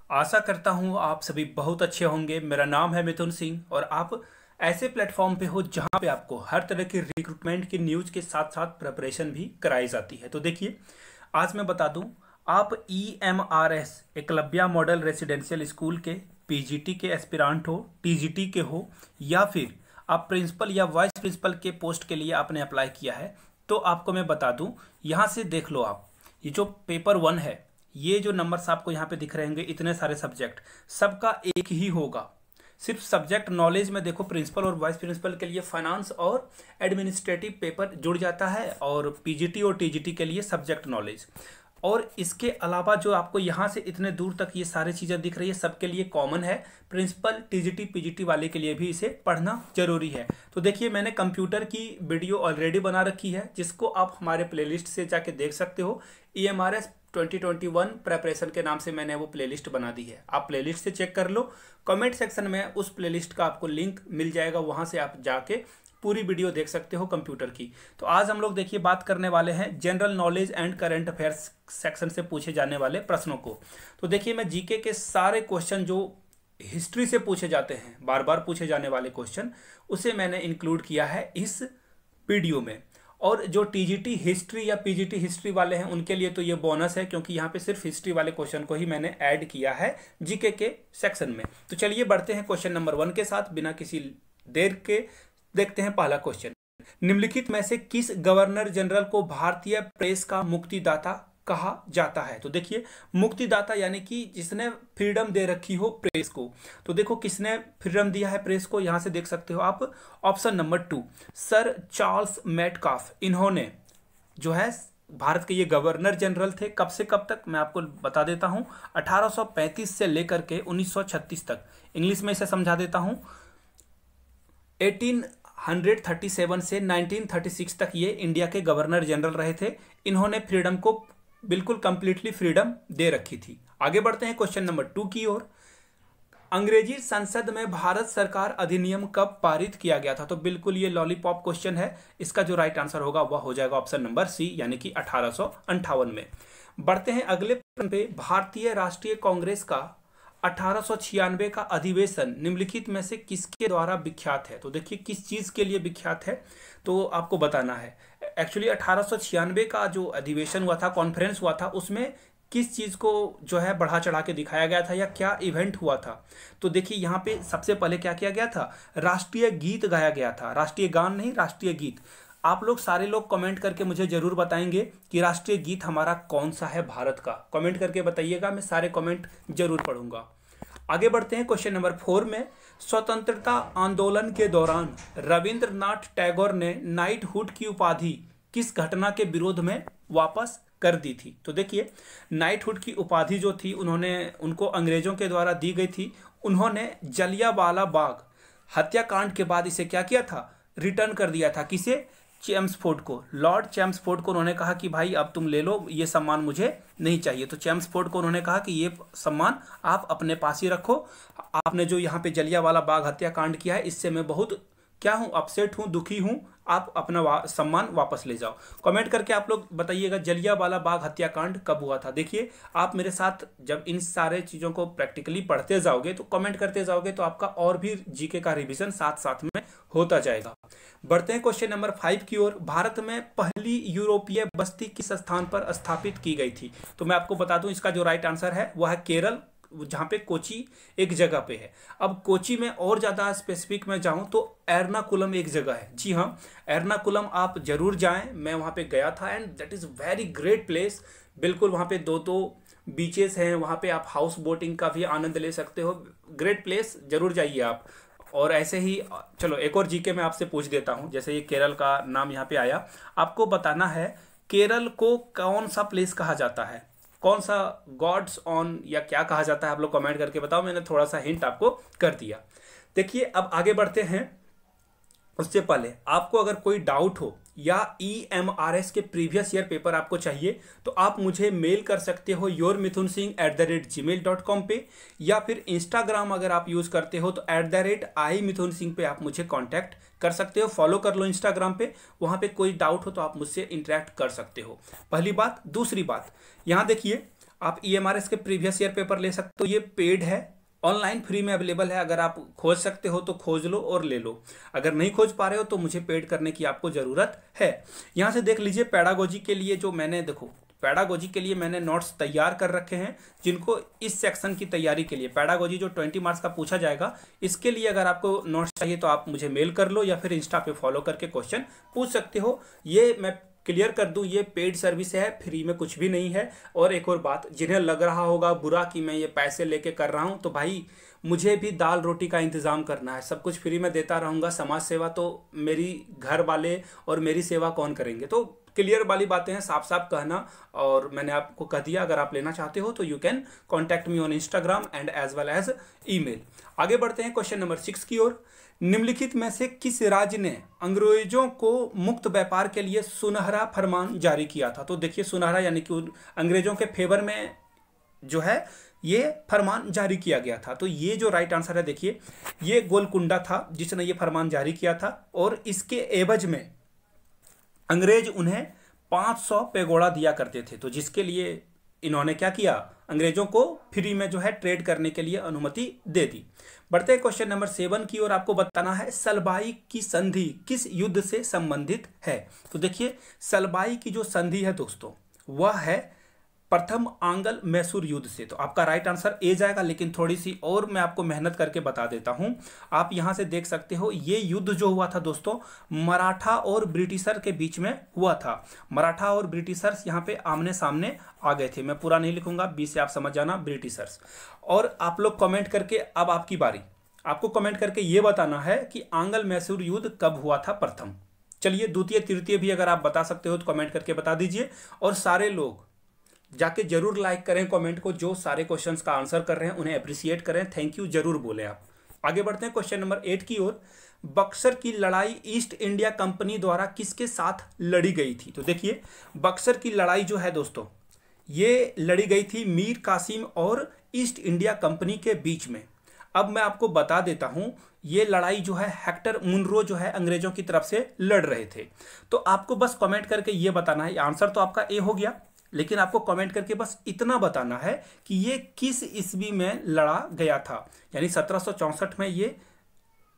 आशा करता हूँ आप सभी बहुत अच्छे होंगे। मेरा नाम है मिथुन सिंह और आप ऐसे प्लेटफॉर्म पे हो जहाँ पे आपको हर तरह की रिक्रूटमेंट की न्यूज़ के साथ साथ प्रिपरेशन भी कराई जाती है। तो देखिए, आज मैं बता दूँ, आप EMRS Eklavya model residential school के PGT के एस्पिरेंट हो, TGT के हो, या फिर आप प्रिंसिपल या वाइस प्रिंसिपल के पोस्ट के लिए आपने अप्लाई किया है, तो आपको मैं बता दूं, यहाँ से देख लो आप, ये जो पेपर 1 है, ये जो नंबर्स आपको यहाँ पे दिख रहे होंगे, इतने सारे सब्जेक्ट, सबका एक ही होगा। सिर्फ सब्जेक्ट नॉलेज में देखो, प्रिंसिपल और वाइस प्रिंसिपल के लिए फाइनेंस और एडमिनिस्ट्रेटिव पेपर जुड़ जाता है, और PGT और TGT के लिए सब्जेक्ट नॉलेज। और इसके अलावा जो आपको यहाँ से इतने दूर तक ये सारी चीज़ें दिख रही है, सबके लिए कॉमन है। प्रिंसिपल, TGT, PGT वाले के लिए भी इसे पढ़ना जरूरी है। तो देखिए, मैंने कंप्यूटर की वीडियो ऑलरेडी बना रखी है, जिसको आप हमारे प्लेलिस्ट से जाके देख सकते हो। EMRS 2021 प्रेपरेशन के नाम से मैंने वो प्लेलिस्ट बना दी है, आप प्लेलिस्ट से चेक कर लो। कमेंट सेक्शन में उस प्लेलिस्ट का आपको लिंक मिल जाएगा, वहाँ से आप जाके पूरी वीडियो देख सकते हो कंप्यूटर की। तो आज हम लोग देखिए बात करने वाले हैं general knowledge and current affairs section से पूछे जाने वाले प्रश्नों को। तो देखिए, मैं जीके के सारे क्वेश्चन जो हिस्ट्री से पूछे जाते हैं, बार बार पूछे जाने वाले क्वेश्चन, उसे मैंने इंक्लूड किया है इस वीडियो में। और जो TGT हिस्ट्री या PGT हिस्ट्री वाले हैं, उनके लिए तो ये बोनस है, क्योंकि यहाँ पे सिर्फ हिस्ट्री वाले क्वेश्चन को ही मैंने ऐड किया है जीके के सेक्शन में। तो चलिए बढ़ते हैं क्वेश्चन नंबर 1 के साथ, बिना किसी देर के देखते हैं पहला क्वेश्चन। निम्नलिखित में से किस गवर्नर जनरल को भारतीय प्रेस का मुक्तिदाता कहा जाता है? तो देखिए, मुक्तिदाता यानी कि जिसने फ्रीडम दे रखी हो प्रेस को। तो देखो, किसने फ्रीडम दिया है प्रेस को, यहां से देख सकते हो आप। Option number 2, sir Charles Metcalfe. इन्होंने जो है भारत के ये गवर्नर जनरल थे। कब से कब तक, मैं आपको बता देता हूं, 1835 से लेकर के 1936 तक। इंग्लिश में इसे समझा देता हूं, 1837 से 1936 तक ये इंडिया के गवर्नर जनरल रहे थे। इन्होंने फ्रीडम को बिल्कुल कंप्लीटली फ्रीडम दे रखी थी। आगे बढ़ते हैं क्वेश्चन नंबर 2 की ओर। अंग्रेजी संसद में भारत सरकार अधिनियम कब पारित किया गया था? तो बिल्कुल ये लॉलीपॉप क्वेश्चन है। इसका जो राइट आंसर होगा वह हो जाएगा ऑप्शन नंबर C, यानी कि 1858 में। बढ़ते हैं अगले प्रश्न पे। भारतीय राष्ट्रीय कांग्रेस का 1896 का अधिवेशन निम्नलिखित में से किसके द्वारा विख्यात है? तो देखिए, किस चीज के लिए विख्यात है तो आपको बताना है। एक्चुअली 1896 का जो अधिवेशन हुआ था, कॉन्फ्रेंस हुआ था, उसमें किस चीज को जो है बढ़ा चढ़ा के दिखाया गया था, या क्या इवेंट हुआ था? तो देखिए, यहाँ पे सबसे पहले क्या किया गया था, राष्ट्रीय गीत गाया गया था। राष्ट्रीय गान नहीं, राष्ट्रीय गीत। आप लोग सारे लोग कमेंट करके मुझे जरूर बताएंगे कि राष्ट्रीय गीत हमारा कौन सा है भारत का। कमेंट करके बताइएगा, मैं सारे कमेंट जरूर पढ़ूंगा। आगे बढ़ते हैं क्वेश्चन नंबर 4 में। स्वतंत्रता आंदोलन के दौरान रविंद्रनाथ टैगोर ने नाइटहुड की उपाधि किस घटना के विरोध में वापस कर दी थी? तो देखिए, नाइटहुड की उपाधि जो थी, उनको अंग्रेजों के द्वारा दी गई थी। उन्होंने जलियांवाला बाग हत्याकांड के बाद इसे क्या किया था, रिटर्न कर दिया था। किसे? चेम्सफोर्ड को। लॉर्ड चेम्सफोर्ड को उन्होंने कहा कि भाई अब तुम ले लो, ये सम्मान मुझे नहीं चाहिए। तो चेम्सफोर्ड को उन्होंने कहा कि ये सम्मान आप अपने पास ही रखो। आपने जो यहाँ पे जलियांवाला बाग हत्याकांड किया है, इससे मैं बहुत क्या हूँ, अपसेट हूँ, दुखी हूँ। आप अपना सम्मान वापस ले जाओ। कमेंट करके आप लोग बताइएगा जलियांवाला बाग हत्याकांड कब हुआ था। देखिए, आप मेरे साथ जब इन सारे चीज़ों को प्रैक्टिकली पढ़ते जाओगे, तो कमेंट करते जाओगे, तो आपका और भी जीके का रिवीजन साथ साथ में होता जाएगा। बढ़ते हैं क्वेश्चन नंबर 5 की ओर। भारत में पहली यूरोपीय बस्ती किस स्थान पर स्थापित की गई थी? तो मैं आपको बता दूं, इसका जो राइट आंसर है वह है केरल, जहां पे कोची एक जगह पे है। अब कोची में और ज्यादा स्पेसिफिक में जाऊं तो एर्नाकुलम एक जगह है। जी हाँ, एर्नाकुलम आप जरूर जाएं, मैं वहां पे गया था and that is very great place. बिल्कुल, वहां पे दो बीचेस हैं, वहां पे आप हाउस बोटिंग का भी आनंद ले सकते हो। ग्रेट प्लेस, जरूर जाइए आप। और ऐसे ही चलो एक और जीके में आपसे पूछ देता हूं। जैसे ये केरल का नाम यहाँ पे आया, आपको बताना है केरल को कौन सा प्लेस कहा जाता है, कौन सा गॉड्स ऑन या क्या कहा जाता है? आप लोग कमेंट करके बताओ, मैंने थोड़ा सा हिंट आपको कर दिया। देखिए, अब आगे बढ़ते हैं। उससे पहले आपको अगर कोई डाउट हो या EMRS के प्रीवियस ईयर पेपर आपको चाहिए, तो आप मुझे मेल कर सकते हो yourmithunsingh@gmail.com पे, या फिर इंस्टाग्राम अगर आप यूज करते हो तो @imithunsingh पे आप मुझे कांटेक्ट कर सकते हो। फॉलो कर लो इंस्टाग्राम पे, वहां पे कोई डाउट हो तो आप मुझसे इंटरेक्ट कर सकते हो। पहली बात। दूसरी बात, यहाँ देखिए, आप EMRS के प्रीवियस ईयर पेपर ले सकते हो। ये पेड है, ऑनलाइन फ्री में अवेलेबल है। अगर आप खोज सकते हो तो खोज लो और ले लो। अगर नहीं खोज पा रहे हो तो मुझे पेड करने की आपको ज़रूरत है। यहाँ से देख लीजिए, पैडागोजी के लिए जो मैंने, देखो पैडागोजी के लिए मैंने नोट्स तैयार कर रखे हैं, जिनको इस सेक्शन की तैयारी के लिए पैडागोजी जो 20 मार्क्स का पूछा जाएगा, इसके लिए अगर आपको नोट्स चाहिए तो आप मुझे मेल कर लो या फिर इंस्टा पे फॉलो करके क्वेश्चन पूछ सकते हो। ये मैं क्लियर कर दूं, ये पेड सर्विस है, फ्री में कुछ भी नहीं है। और एक और बात, जिन्हें लग रहा होगा बुरा कि मैं ये पैसे लेके कर रहा हूं, तो भाई मुझे भी दाल रोटी का इंतजाम करना है, सब कुछ फ्री में देता रहूंगा। समाज सेवा तो मेरी घर वाले और मेरी सेवा कौन करेंगे? तो क्लियर वाली बातें हैं, साफ साफ कहना। और मैंने आपको कह दिया, अगर आप लेना चाहते हो तो you can contact me on Instagram and as well as email. आगे बढ़ते हैं क्वेश्चन नंबर 6 की ओर। निम्नलिखित में से किस राज्य ने अंग्रेजों को मुक्त व्यापार के लिए सुनहरा फरमान जारी किया था? तो देखिए, सुनहरा यानी कि अंग्रेजों के फेवर में जो है ये फरमान जारी किया गया था। तो ये जो राइट आंसर है, देखिए ये गोलकुंडा था जिसने ये फरमान जारी किया था। और इसके एवज में अंग्रेज उन्हें 500 पेगोड़ा दिया करते थे। तो जिसके लिए इन्होंने क्या किया, अंग्रेजों को फ्री में जो है ट्रेड करने के लिए अनुमति दे दी। बढ़ते हैं क्वेश्चन नंबर 7 की ओर। आपको बताना है सलबाई की संधि किस युद्ध से संबंधित है? तो देखिए, सलबाई की जो संधि है दोस्तों, वह है प्रथम आंग्ल मैसूर युद्ध से। तो आपका राइट आंसर ए जाएगा, लेकिन थोड़ी सी और मैं आपको मेहनत करके बता देता हूं। आप यहां से देख सकते हो, ये युद्ध जो हुआ था दोस्तों, मराठा और ब्रिटिशर के बीच में हुआ था। मराठा और ब्रिटिशर्स यहां पे आमने सामने आ गए थे। मैं पूरा नहीं लिखूंगा, बी से आप समझ जाना, ब्रिटिशर्स। और आप लोग कमेंट करके, अब आपकी बारी, आपको कमेंट करके ये बताना है कि आंग्ल मैसूर युद्ध कब हुआ था प्रथम। चलिए, द्वितीय तृतीय भी अगर आप बता सकते हो तो कमेंट करके बता दीजिए। और सारे लोग जाके जरूर लाइक करें कमेंट को, जो सारे क्वेश्चंस का आंसर कर रहे हैं उन्हें अप्रिशिएट करें, थैंक यू जरूर बोले आप। आगे बढ़ते हैं क्वेश्चन नंबर 8 की ओर। बक्सर की लड़ाई ईस्ट इंडिया कंपनी द्वारा किसके साथ लड़ी गई थी? तो देखिए, बक्सर की लड़ाई जो है दोस्तों, ये लड़ी गई थी मीर कासिम और ईस्ट इंडिया कंपनी के बीच में। अब मैं आपको बता देता हूं, ये लड़ाई जो है हेक्टर मुनरो जो है अंग्रेजों की तरफ से लड़ रहे थे। तो आपको बस कमेंट करके ये बताना है, आंसर तो आपका ए हो गया, लेकिन आपको कमेंट करके बस इतना बताना है कि ये किस ईस्वी में लड़ा गया था। यानी 1764 में ये,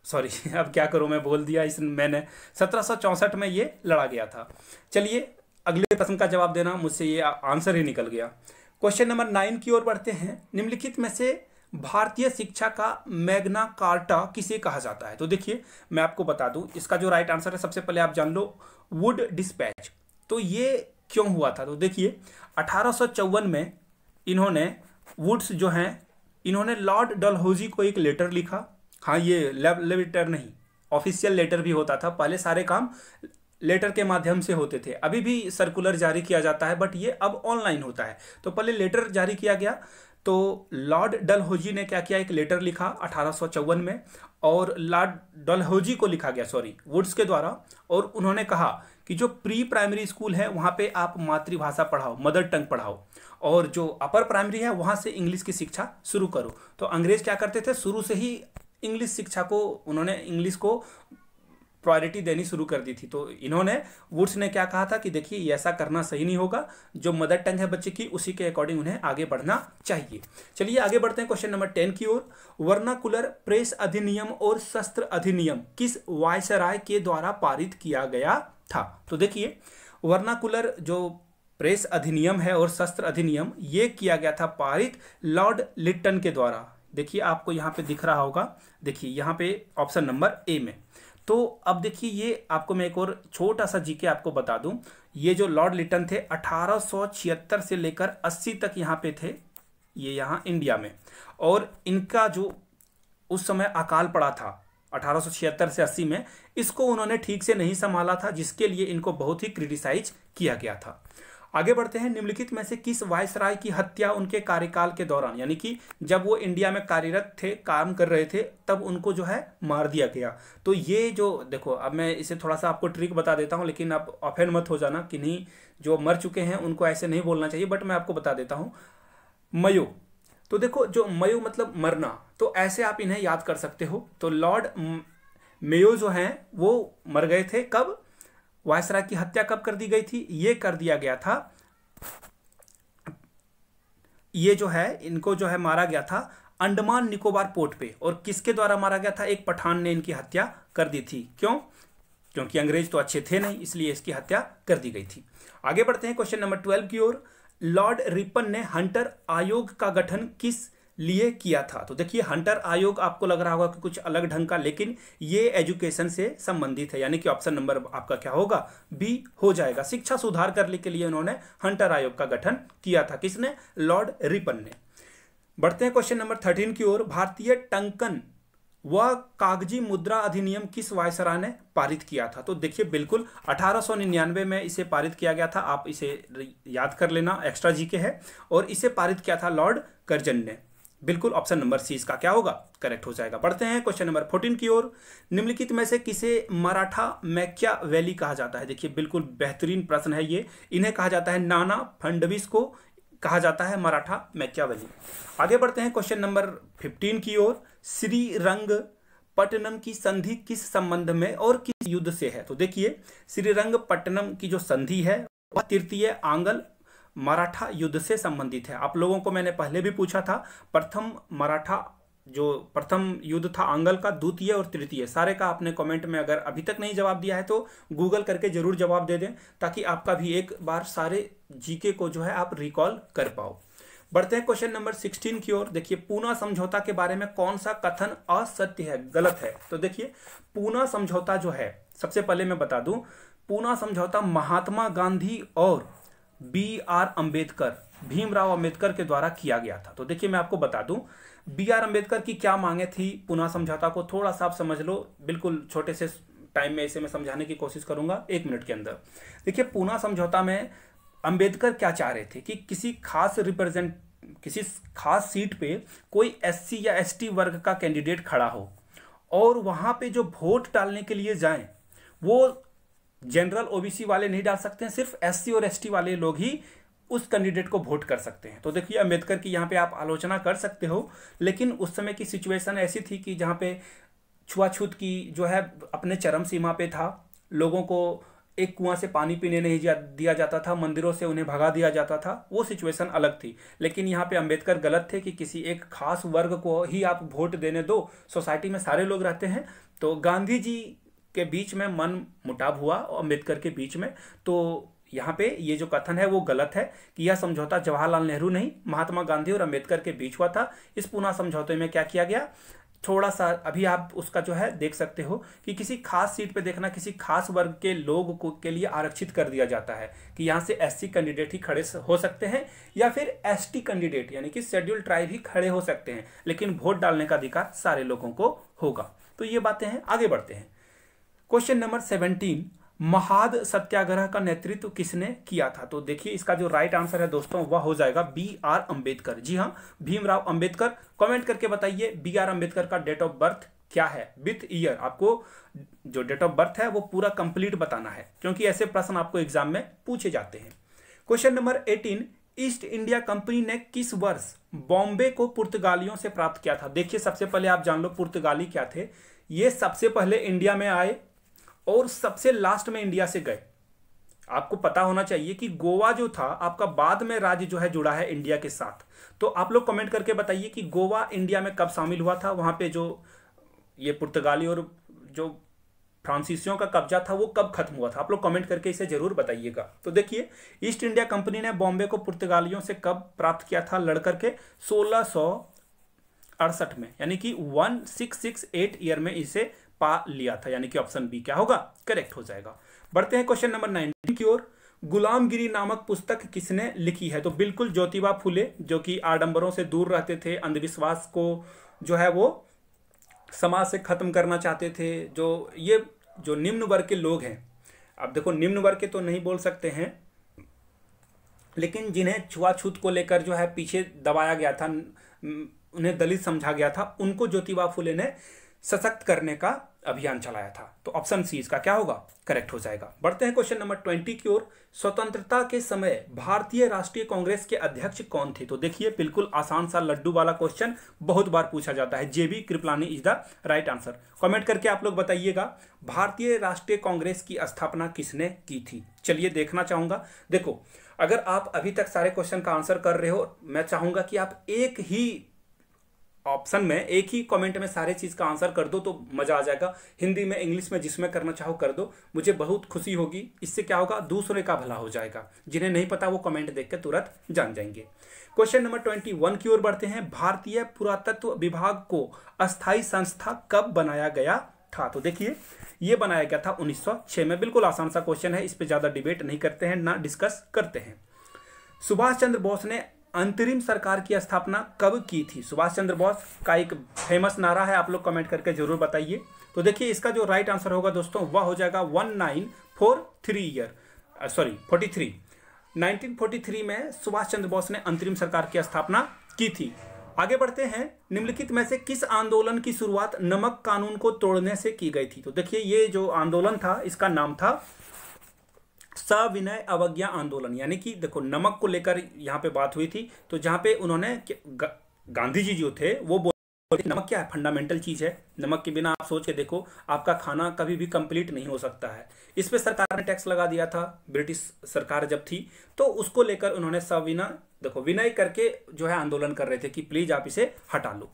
सॉरी अब क्या करूं, मैं बोल दिया इस मैंने, 1764 में ये लड़ा गया था। चलिए, अगले प्रश्न का जवाब देना, मुझसे ये आंसर ही निकल गया। क्वेश्चन नंबर 9 की ओर बढ़ते हैं। निम्नलिखित में से भारतीय शिक्षा का मैग्ना कार्टा किसे कहा जाता है? तो देखिए, मैं आपको बता दूं, इसका जो राइट आंसर है, सबसे पहले आप जान लो, वुड डिस्पैच। तो ये क्यों हुआ था? तो देखिए, 1854 में इन्होंने, वुड्स जो हैं, इन्होंने लॉर्ड डलहौजी को एक लेटर लिखा। हाँ, ये लव लेटर नहीं, ऑफिशियल लेटर भी होता था पहले, सारे काम लेटर के माध्यम से होते थे। अभी भी सर्कुलर जारी किया जाता है, बट ये अब ऑनलाइन होता है। तो पहले लेटर जारी किया गया। तो लॉर्ड डलहौजी ने क्या किया, एक लेटर लिखा 1854 में, और लॉर्ड डलहौजी को लिखा गया, सॉरी, वुड्स के द्वारा। और उन्होंने कहा कि जो प्री प्राइमरी स्कूल है वहाँ पे आप मातृभाषा पढ़ाओ, मदर टंग पढ़ाओ, और जो अपर प्राइमरी है वहाँ से इंग्लिश की शिक्षा शुरू करो। तो अंग्रेज क्या करते थे, शुरू से ही इंग्लिश शिक्षा को, उन्होंने इंग्लिश को प्रायोरिटी देनी शुरू कर दी थी। तो इन्होंने, वुड्स ने क्या कहा था कि देखिए, ये ऐसा करना सही नहीं होगा, जो मदर टंग है बच्चे की उसी के अकॉर्डिंग उन्हें आगे बढ़ना चाहिए। चलिए आगे बढ़ते हैं क्वेश्चन नंबर 10 की ओर। वर्नाकुलर प्रेस अधिनियम और शस्त्र अधिनियम किस वायसराय के द्वारा पारित किया गया था? तो देखिए, वर्नाकुलर जो प्रेस अधिनियम है और शस्त्र अधिनियम, ये किया गया था पारित लॉर्ड लिट्टन के द्वारा। देखिए, आपको यहाँ पे दिख रहा होगा, देखिए यहाँ पे ऑप्शन नंबर ए में। तो अब देखिए, ये आपको मैं एक और छोटा सा जीके आपको बता दूं, ये जो लॉर्ड लिट्टन थे 1876 से लेकर 80 तक यहाँ पे थे, ये यहाँ इंडिया में। और इनका जो उस समय अकाल पड़ा था 1876 से 80 में, इसको उन्होंने ठीक से नहीं संभाला था, जिसके लिए इनको बहुत ही क्रिटिसाइज किया गया था। आगे बढ़ते हैं। निम्नलिखित में से किस वायसराय की हत्या उनके कार्यकाल के दौरान, यानी कि जब वो इंडिया में कार्यरत थे, काम कर रहे थे, तब उनको जो है मार दिया गया? तो ये जो देखो, अब मैं इसे थोड़ा सा आपको ट्रिक बता देता हूं, लेकिन आप ऑफेंड मत हो जाना कि नहीं, जो मर चुके हैं उनको ऐसे नहीं बोलना चाहिए, बट मैं आपको बता देता हूं। मयो, तो देखो, जो मयो मतलब मरना, तो ऐसे आप इन्हें याद कर सकते हो। तो लॉर्ड मेयो जो हैं वो मर गए थे कब? वायसराय की हत्या कब कर दी गई थी? ये कर दिया गया था ये जो है इनको जो है मारा गया था अंडमान निकोबार पोर्ट पे। और किसके द्वारा मारा गया था? एक पठान ने इनकी हत्या कर दी थी। क्यों? क्योंकि अंग्रेज तो अच्छे थे नहीं, इसलिए इसकी हत्या कर दी गई थी। आगे बढ़ते हैं क्वेश्चन नंबर 12 की ओर। लॉर्ड रिपन ने हंटर आयोग का गठन किस लिए किया था? तो देखिए, हंटर आयोग आपको लग रहा होगा कि कुछ अलग ढंग का, लेकिन ये एजुकेशन से संबंधित है, यानी कि ऑप्शन नंबर आपका क्या होगा? बी हो जाएगा। शिक्षा सुधार करने के लिए उन्होंने हंटर आयोग का गठन किया था। किसने? लॉर्ड रिपन ने। बढ़ते हैं क्वेश्चन नंबर 13 की ओर। भारतीय टंकन वह कागजी मुद्रा अधिनियम किस वायसराय ने पारित किया था? तो देखिए, बिल्कुल 1899 में इसे पारित किया गया था। आप इसे याद कर लेना, एक्स्ट्रा जीके है। और इसे पारित किया था लॉर्ड कर्जन ने। बिल्कुल ऑप्शन नंबर सी इसका क्या होगा? करेक्ट हो जाएगा। बढ़ते हैं क्वेश्चन नंबर 14 की ओर। निम्नलिखित में से किसे मराठा मैकियावेली कहा जाता है? देखिए, बिल्कुल बेहतरीन प्रश्न है ये। इन्हें कहा जाता है, नाना फडणवीस को कहा जाता है मराठा मैकियावेली। आगे बढ़ते हैं क्वेश्चन नंबर 15 की ओर। श्रीरंगपट्टनम की संधि किस संबंध में और किस युद्ध से है? तो देखिए, श्रीरंगपट्टनम की जो संधि है वह तृतीय आंग्ल मराठा युद्ध से संबंधित है। आप लोगों को मैंने पहले भी पूछा था, प्रथम युद्ध था आंग्ल का, द्वितीय और तृतीय, सारे का आपने कमेंट में अगर अभी तक नहीं जवाब दिया है तो गूगल करके जरूर जवाब दे दें, ताकि आपका भी एक बार सारे जीके को जो है आप रिकॉल कर पाओ। बढ़ते हैं क्वेश्चन नंबर 16 की ओर। देखिए, पूना समझौता के बारे में कौन सा कथन असत्य है, गलत है? तो देखिए, पूना समझौता जो है, सबसे पहले मैं बता दूं, पूना समझौता महात्मा गांधी और B.R. अम्बेडकर, भीमराव अम्बेडकर के द्वारा किया गया था। तो देखिए, मैं आपको बता दूं B.R. अम्बेडकर की क्या मांगे थी। पूना समझौता को थोड़ा सा आप समझ लो, बिल्कुल छोटे से टाइम में इसे मैं समझाने की कोशिश करूंगा 1 मिनट के अंदर। देखिए, पूना समझौता में अम्बेडकर क्या चाह रहे थे कि किसी खास सीट पे कोई SC या ST वर्ग का कैंडिडेट खड़ा हो, और वहां पे जो वोट डालने के लिए जाएं वो जनरल OBC वाले नहीं डाल सकते हैं, सिर्फ SC और ST वाले लोग ही उस कैंडिडेट को वोट कर सकते हैं। तो देखिए, अम्बेडकर की यहाँ पे आप आलोचना कर सकते हो, लेकिन उस समय की सिचुएशन ऐसी थी कि जहाँ पे छुआछूत की जो है अपने चरम सीमा पे था। लोगों को एक कुआं से पानी पीने नहीं दिया जाता था, मंदिरों से उन्हें भगा दिया जाता था, वो सिचुएशन अलग थी। लेकिन यहाँ पे अम्बेडकर गलत थे कि किसी एक खास वर्ग को ही आप वोट देने दो, सोसाइटी में सारे लोग रहते हैं। तो गांधी जी के बीच में मन मुटाव हुआ अम्बेडकर के बीच में। तो यहाँ पे ये जो कथन है वो गलत है कि यह समझौता जवाहरलाल नेहरू नहीं, महात्मा गांधी और अम्बेडकर के बीच हुआ था। इस पूना समझौते में क्या किया गया, थोड़ा सा अभी आप उसका जो है देख सकते हो कि किसी खास सीट पे देखना, किसी खास वर्ग के लोग को के लिए आरक्षित कर दिया जाता है कि यहाँ से SC कैंडिडेट ही खड़े हो सकते हैं, या फिर ST कैंडिडेट यानी कि शेड्यूल्ड ट्राइब ही खड़े हो सकते हैं, लेकिन वोट डालने का अधिकार सारे लोगों को होगा। तो ये बातें हैं। आगे बढ़ते हैं क्वेश्चन नंबर 17। महाद सत्याग्रह का नेतृत्व किसने किया था? तो देखिए, इसका जो राइट आंसर है दोस्तों वह हो जाएगा B.R. अम्बेडकर। जी हाँ, भीमराव अम्बेडकर। कमेंट करके बताइए B.R. अम्बेडकर का डेट ऑफ बर्थ क्या है, विथ ईयर। आपको जो डेट ऑफ बर्थ है वो पूरा कंप्लीट बताना है, क्योंकि ऐसे प्रश्न आपको एग्जाम में पूछे जाते हैं। Question number 18। East India company ने किस वर्ष बॉम्बे को पुर्तगालियों से प्राप्त किया था? देखिए, सबसे पहले आप जान लो पुर्तगाली क्या थे। ये सबसे पहले इंडिया में आए और सबसे लास्ट में इंडिया से गए। आपको पता होना चाहिए कि गोवा जो था आपका बाद में राज्य जो है जुड़ा है इंडिया के साथ। तो आप लोग कमेंट करके बताइए कि गोवा इंडिया में कब शामिल हुआ था, वहां पे जो ये पुर्तगाली और जो फ्रांसीसियों का कब्जा था वो कब खत्म हुआ था। आप लोग कमेंट करके इसे जरूर बताइएगा। तो देखिए, ईस्ट इंडिया कंपनी ने बॉम्बे को पुर्तगालियों से कब प्राप्त किया था? लड़कर के 1668 में, यानी कि 1668 ईयर में इसे पा लिया था, यानी कि ऑप्शन बी क्या होगा? करेक्ट हो जाएगा। बढ़ते हैं क्वेश्चन नंबर 19 की ओर। गुलामगिरी नामक पुस्तक किसने लिखी है? तो बिल्कुल ज्योतिबा फुले, जो कि आडंबरों से दूर रहते थे, अंधविश्वास को जो है वो समाज से खत्म करना चाहते थे। जो निम्न वर्ग के लोग हैं, अब देखो निम्न वर्ग के तो नहीं बोल सकते हैं, लेकिन जिन्हें छुआछूत को लेकर जो है पीछे दबाया गया था, उन्हें दलित समझा गया था, उनको ज्योतिबा फुले ने सशक्त करने का अभियान चलाया था। तो ऑप्शन सी इसका क्या होगा? करेक्ट हो जाएगा। बढ़ते हैं क्वेश्चन नंबर 20 की ओर। स्वतंत्रता के समय भारतीय राष्ट्रीय कांग्रेस के अध्यक्ष कौन थे? तो देखिए, बिल्कुल आसान सा लड्डू वाला क्वेश्चन, बहुत बार पूछा जाता है। JB Kripalani is the right answer. Comment करके आप लोग बताइएगा भारतीय राष्ट्रीय कांग्रेस की स्थापना किसने की थी? चलिए देखना चाहूंगा। देखो, अगर आप अभी तक सारे क्वेश्चन का आंसर कर रहे हो, मैं चाहूंगा कि आप एक ही ऑप्शन में, एक ही कमेंट में सारे चीज का आंसर कर दो तो मजा आ जाएगा। हिंदी में, इंग्लिश में, जिसमें करना चाहो कर दो, मुझे बहुत खुशी होगी। इससे क्या होगा, दूसरे का भला हो जाएगा। जिन्हें नहीं पता वो कमेंट देख के तुरंत जान जाएंगे। क्वेश्चन नंबर 21 की ओर बढ़ते हैं। भारतीय पुरातत्व विभाग को अस्थायी संस्था कब बनाया गया था? तो देखिए, ये बनाया गया था 1906 में। बिल्कुल आसान सा क्वेश्चन है, इस पे ज्यादा डिबेट नहीं करते हैं, ना डिस्कस करते हैं। सुभाष चंद्र बोस ने अंतरिम सरकार की स्थापना कब की थी? सुभाष चंद्र बोस का एक फेमस नारा है, आप लोग कमेंट करके जरूर बताइए। तो देखिए, इसका जो राइट आंसर होगा दोस्तों, वह हो जाएगा 1943। 1943 में सुभाष चंद्र बोस ने अंतरिम सरकार की स्थापना की थी। आगे बढ़ते हैं। निम्नलिखित में से किस आंदोलन की शुरुआत नमक कानून को तोड़ने से की गई थी? तो देखिए, ये जो आंदोलन था, इसका नाम था सविनय अवज्ञा आंदोलन। यानी कि देखो, नमक को लेकर यहाँ पे बात हुई थी, तो जहाँ पे उन्होंने गांधी जी जो थे वो बोलते नमक क्या है, फंडामेंटल चीज है। नमक के बिना आप सोच के देखो, आपका खाना कभी भी कंप्लीट नहीं हो सकता है। इस पे सरकार ने टैक्स लगा दिया था, ब्रिटिश सरकार जब थी, तो उसको लेकर उन्होंने सविनय, देखो विनय करके जो है आंदोलन कर रहे थे कि प्लीज आप इसे हटा लो।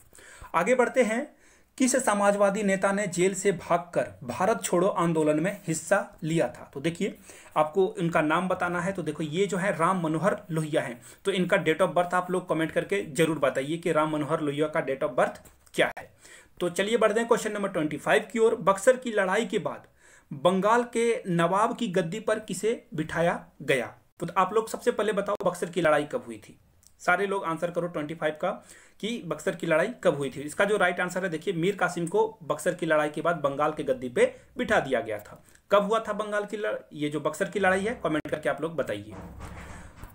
आगे बढ़ते हैं। किस समाजवादी नेता ने जेल से भागकर भारत छोड़ो आंदोलन में हिस्सा लिया था? तो देखिए, आपको इनका नाम बताना है। तो देखो, ये जो है राम मनोहर लोहिया हैं। तो इनका डेट ऑफ बर्थ आप लोग कमेंट करके जरूर बताइए कि राम मनोहर लोहिया का डेट ऑफ बर्थ क्या है। तो चलिए बढ़ते हैं क्वेश्चन नंबर 25 की ओर। बक्सर की लड़ाई के बाद बंगाल के नवाब की गद्दी पर किसे बिठाया गया? तो आप लोग सबसे पहले बताओ, बक्सर की लड़ाई कब हुई थी? सारे लोग आंसर करो 25 का, कि बक्सर की लड़ाई कब हुई थी। इसका जो राइट आंसर है, देखिए, मीर कासिम को बक्सर की लड़ाई के बाद बंगाल के गद्दी पे बिठा दिया गया था। कब हुआ था बंगाल की ये जो बक्सर की लड़ाई है, कमेंट करके आप लोग बताइए।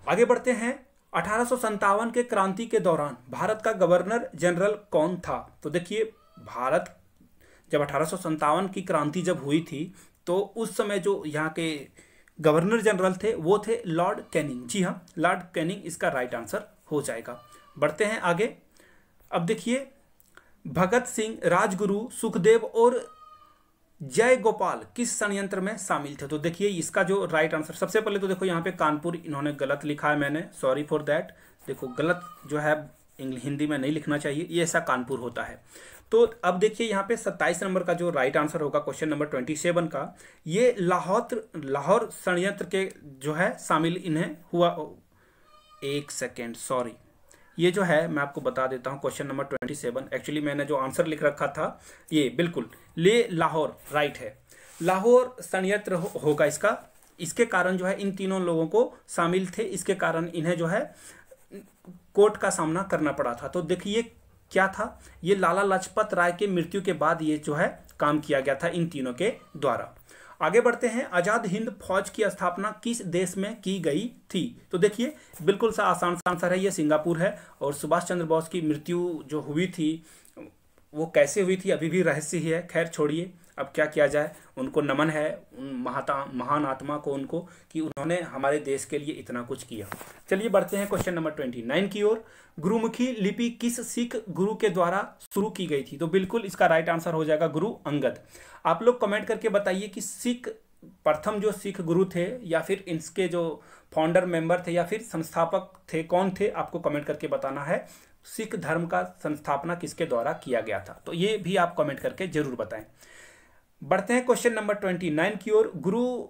आगे बढ़ते हैं। 1857 के क्रांति के दौरान भारत का गवर्नर जनरल कौन था? तो देखिए, भारत जब 1857 की क्रांति जब हुई थी, तो उस समय जो यहाँ के गवर्नर जनरल थे वो थे लॉर्ड कैनिंग। जी हाँ, लॉर्ड कैनिंग इसका राइट आंसर हो जाएगा। बढ़ते हैं आगे। अब देखिए, भगत सिंह, राजगुरु, सुखदेव और जय गोपाल किस संयंत्र में शामिल थे? तो देखिए, इसका जो राइट आंसर, सबसे पहले तो देखो यहाँ पे कानपुर इन्होंने गलत लिखा है, मैंने सॉरी फॉर दैट। देखो, गलत जो है हिंदी में नहीं लिखना चाहिए, ये ऐसा कानपुर होता है। तो अब देखिए, यहाँ पे 27 नंबर का जो राइट आंसर होगा क्वेश्चन नंबर 27 का, ये लाहौर संयंत्र के जो है शामिल इन्हें हुआ। एक सेकेंड, सॉरी, ये जो है मैं आपको बता देता हूँ। क्वेश्चन नंबर 27, एक्चुअली मैंने जो आंसर लिख रखा था ये बिल्कुल लाहौर राइट है। लाहौर संयंत्र होगा इसका। इसके कारण जो है इन तीनों लोगों को शामिल थे, इसके कारण इन्हें जो है कोर्ट का सामना करना पड़ा था। तो देखिए क्या था, ये लाला लाजपत राय के मृत्यु के बाद ये जो है काम किया गया था इन तीनों के द्वारा। आगे बढ़ते हैं। आजाद हिंद फौज की स्थापना किस देश में की गई थी? तो देखिए, बिल्कुल सा आसान आंसर है, ये सिंगापुर है। और सुभाष चंद्र बोस की मृत्यु जो हुई थी वो कैसे हुई थी अभी भी रहस्य ही है। खैर छोड़िए, अब क्या किया जाए, उनको नमन है उन महान आत्मा को, उनको कि उन्होंने हमारे देश के लिए इतना कुछ किया। चलिए बढ़ते हैं क्वेश्चन नंबर 29 की ओर। गुरुमुखी लिपि किस सिख गुरु के द्वारा शुरू की गई थी? तो बिल्कुल इसका राइट आंसर हो जाएगा गुरु अंगद। आप लोग कमेंट करके बताइए कि प्रथम जो सिख गुरु थे, या फिर इसके जो फाउंडर मेंबर थे, या फिर संस्थापक थे, कौन थे? आपको कमेंट करके बताना है। सिख धर्म का संस्थापना किसके द्वारा किया गया था? तो ये भी आप कमेंट करके जरूर बताएं। बढ़ते हैं क्वेश्चन नंबर 29 की ओर। गुरु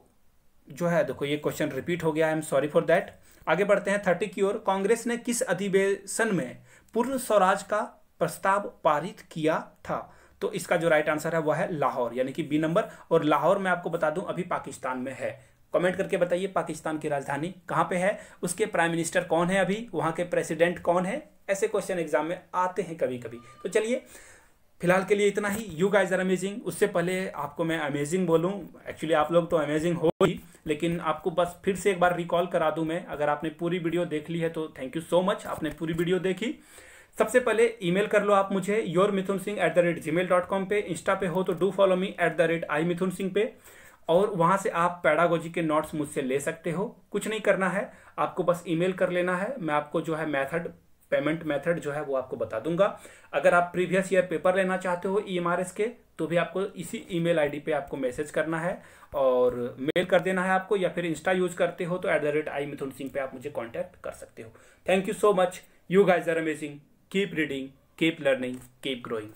जो है, देखो ये क्वेश्चन रिपीट हो गया, I am sorry for that. आगे बढ़ते हैं 30 की ओर। कांग्रेस ने किस अधिवेशन में पूर्ण स्वराज का प्रस्ताव पारित किया था? तो इसका जो राइट आंसर है वह है लाहौर, यानी कि बी नंबर। और लाहौर मैं आपको बता दूं अभी पाकिस्तान में है। कमेंट करके बताइए पाकिस्तान की राजधानी कहाँ पे है, उसके प्राइम मिनिस्टर कौन है, अभी वहाँ के प्रेसिडेंट कौन है। ऐसे क्वेश्चन एग्जाम में आते हैं कभी कभी। तो चलिए फिलहाल के लिए इतना ही। You guys are amazing. उससे पहले आपको मैं अमेजिंग बोलूं, एक्चुअली आप लोग तो अमेजिंग हो ही, लेकिन आपको बस फिर से एक बार रिकॉल करा दूं मैं। अगर आपने पूरी वीडियो देख ली है तो थैंक यू सो मच, आपने पूरी वीडियो देखी। सबसे पहले ईमेल कर लो आप मुझे yourmithunsingh@gmail.com पे। इंस्टा पे हो तो डू फॉलो मी @imithunsingh पे, और वहां से आप पैडागोजी के नोट्स मुझसे ले सकते हो। कुछ नहीं करना है, आपको बस ईमेल कर लेना है। मैं आपको जो है मेथड पेमेंट मेथड जो है वो आपको बता दूंगा। अगर आप प्रीवियस ईयर पेपर लेना चाहते हो EMRS के, तो भी आपको इसी ईमेल आईडी पे आपको मैसेज करना है और मेल कर देना है आपको, या फिर इंस्टा यूज करते हो तो @imithunsingh पे आप मुझे कांटेक्ट कर सकते हो। Thank you so much, you guys are amazing, keep reading, keep learning, keep growing.